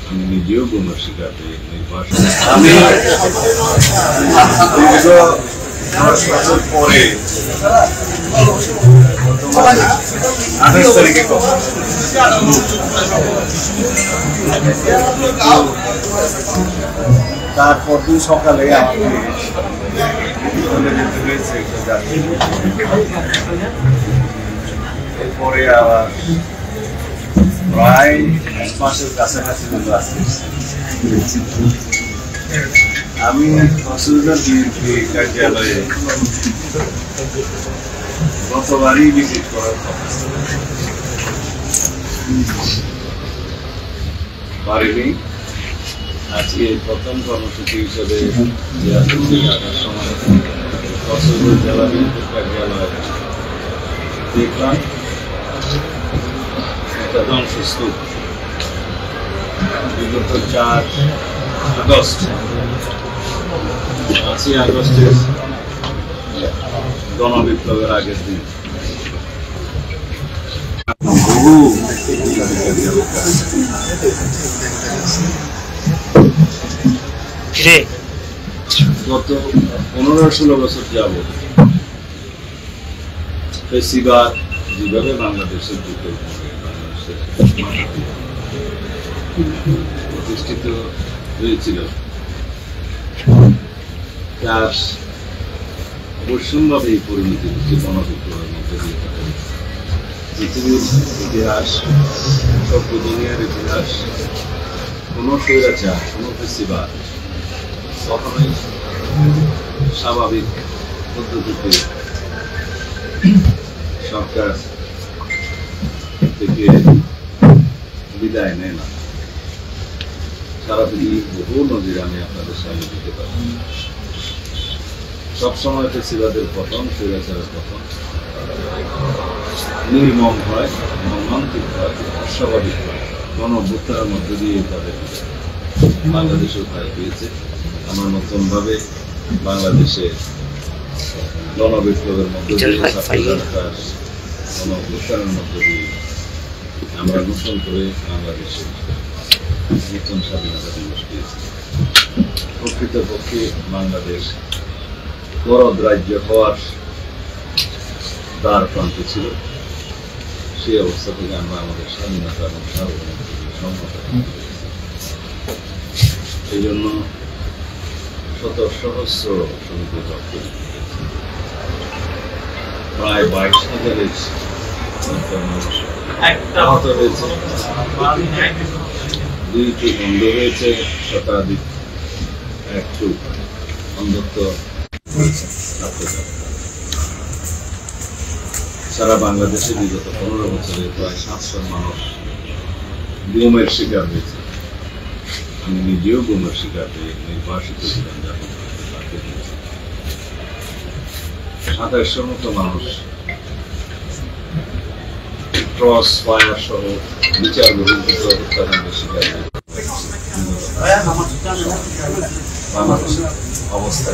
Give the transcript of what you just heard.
আমি নিজেও গুমের শিকার হয়ে নির্বাসন আমি 10 বছর পরে 28 তারিখে তারপর দিন সকালে আমাকে যেতে হয়েছে এরপরে আবার প্রায় 1 মাসের কাছাকাছি আছে। আমি কক্সবাজার বিএনপি কার্যালয়ে গতবারই ভিজিট করার কথা পারিনি। আজকে প্রথম কর্মসূচি হিসেবে আসার সময় কক্সবাজার জেলা বিএনপি কার্যালয়ে দেখলাম একটা ধ্বংসস্তূপ। বিগত 4 আগস্ট 5ই আগস্টের গণবিপ্লবের আগের দিন বহু গত 15-16 বছর যাবৎ ফেসিবাদ যেভাবে বাংলাদেশের দিকে প্রতিষ্ঠিত হয়েছিল তার অবশ্যম্ভাবে এই পরিণতি হচ্ছে গণবিপ্লবের মধ্যে দিয়ে থাকে। পৃথিবীর ইতিহাস, সভ্য দুনিয়ার ইতিহাস, কোনো স্বৈরাচার, কোনো ফেসিবাদ কখনোই স্বাভাবিক পদ্ধতিতে সরকার থেকে বিদায় নেয় না। সারা পৃথিবীর বহু নজির আমি আপনাদের সামনে দিতে পারি। সবসময় ফেসিবাদের পতন, স্বৈরাচারের পতন নির্মম হয়, মর্মান্তিক হয়, অস্বাভাবিক হয়। গণঅভ্যুত্থানের মধ্যে দিয়ে তাদের বাংলাদেশেও তাই পেয়েছে। আমরা নতুনভাবে বাংলাদেশে গণবিপ্লবের মধ্যে দিয়ে গণঅভ্যুত্থানের মধ্যে দিয়ে আমরা নতুন করে বাংলাদেশে নতুন স্বাধীনতা দিবস পেয়েছি। প্রকৃতপক্ষে বাংলাদেশ গণদ রাজ্য হওয়ার দ্বার প্রান্তে ছিল। সেই অবস্থা থেকে আমরা আমাদের স্বাধীনতা এবং সার্বভৌমত্বের সম্মতা এই জন্য শত সহস্র শ্রমিকের রক্ত প্রায় 22,000-এর মানুষ আহত হয়েছে, 2টি বন্ধ হয়েছে, শতাধিক একটু অন্ধত্ব সারা বাংলাদেশে বিগত 15 বছরে প্রায় 700 মানুষ গুমের শিকার হয়েছে। আমি নিজেও গুমের শিকার হয়ে নির্বাসিত ছিলাম। যখন 2700 মতো মানুষ ক্রস ফায়ার সহ বিচার বহির্ভূত হত্যাকাণ্ডের শিকার হয়েছে। বাংলাদেশের অবস্থা